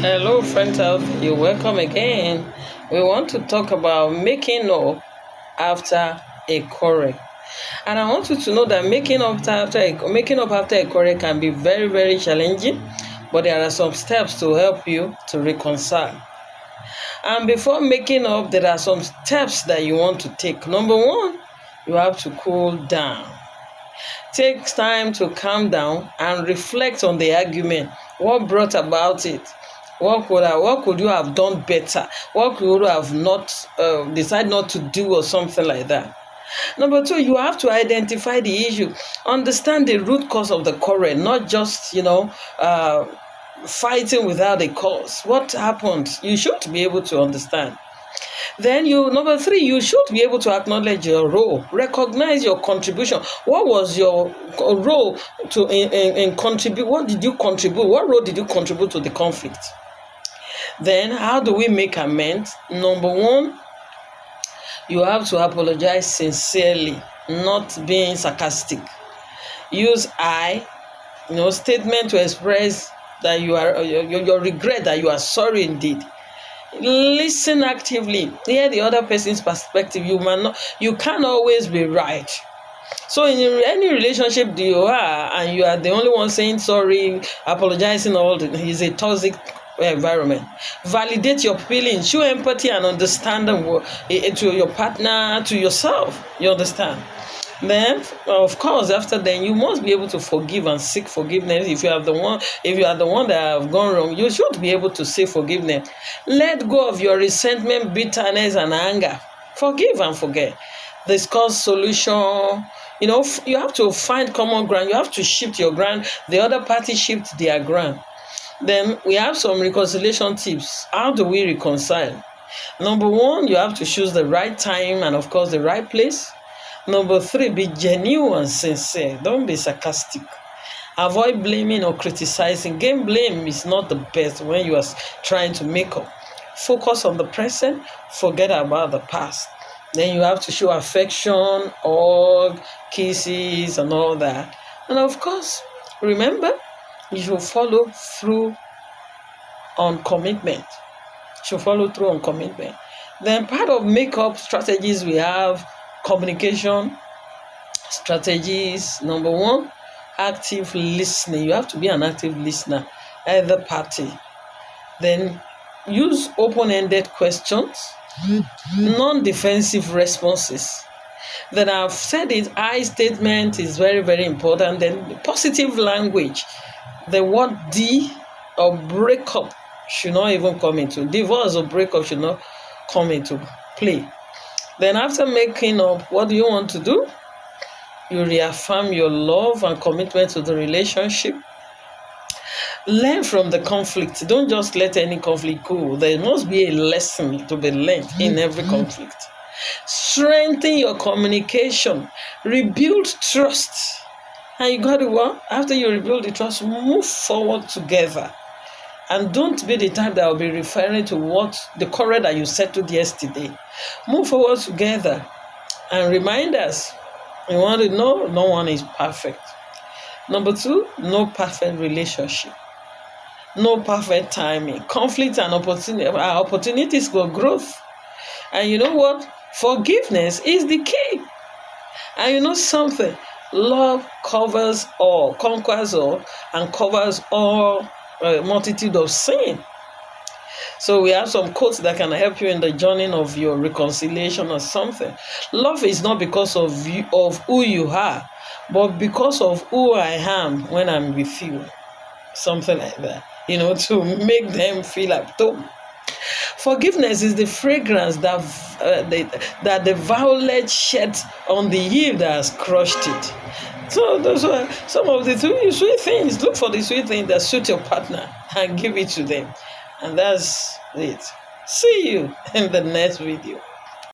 Hello, friends out. You're welcome again. We want to talk about making up after a quarrel. And I want you to know that making up after a quarrel can be very, very challenging, but there are some steps to help you to reconcile. And before making up, there are some steps that you want to take. Number one, you have to cool down. Take time to calm down and reflect on the argument. What brought about it? What could you have done better? What could you have not decide not to do or something like that? Number two, you have to identify the issue, understand the root cause of the quarrel, not just fighting without a cause. What happened? You should be able to understand. Then number three, you should be able to acknowledge your role, recognize your contribution. What was your role in contribute? What did you contribute? What role did you contribute to the conflict? Then how do we make amends? Number one, you have to apologize sincerely, not being sarcastic. Use I, statement to express that you are your regret, that you are sorry indeed. Listen actively. Hear the other person's perspective. You can't always be right. So in any relationship you are, and you are the only one saying sorry, apologizing, is a toxic environment. Validate your feelings. Show empathy and understanding to your partner, to yourself. You understand? Then, of course, after then, you must be able to forgive and seek forgiveness. If you are the one that have gone wrong, you should be able to seek forgiveness. Let go of your resentment, bitterness, and anger. Forgive and forget. Discuss solution. You have to find common ground. You have to shift your ground. The other party shift their ground. Then we have some reconciliation tips. How do we reconcile? Number one, you have to choose the right time and, of course, the right place. Number three, be genuine and sincere. Don't be sarcastic. Avoid blaming or criticizing. Game blame is not the best when you are trying to make up. Focus on the present. Forget about the past. Then you have to show affection, hug, kisses, and all that. And of course, remember, you should follow through on commitment. Then part of makeup strategies, we have communication strategies. Number one, active listening. You have to be an active listener, either party. Then use open-ended questions, non-defensive responses. Then I've said it, I statement is very, very important. Then positive language. The word D or breakup should not even come into, divorce or breakup should not come into play. Then after making up, what do you want to do? You reaffirm your love and commitment to the relationship. Learn from the conflict. Don't just let any conflict go. There must be a lesson to be learned in every conflict. Strengthen your communication. Rebuild trust. And you got to what? After you rebuild the trust, move forward together. And don't be the type that will be referring to what the quarrel that you settled yesterday. Move forward together. And remind us, you want to know, no one is perfect. Number two, no perfect relationship. No perfect timing. Conflict and opportunities for growth. And you know what? Forgiveness is the key. And you know something? Love covers all, conquers all, and covers all multitude of sin. So we have some quotes that can help you in the journey of your reconciliation or something. Love is not because of who you are, but because of who I am when I'm with you. Something like that. To make them feel at home. Forgiveness is the fragrance that the violet sheds on the eve that has crushed it. So those are some of the sweet things. Look for the sweet things that suit your partner and give it to them. And that's it. See you in the next video.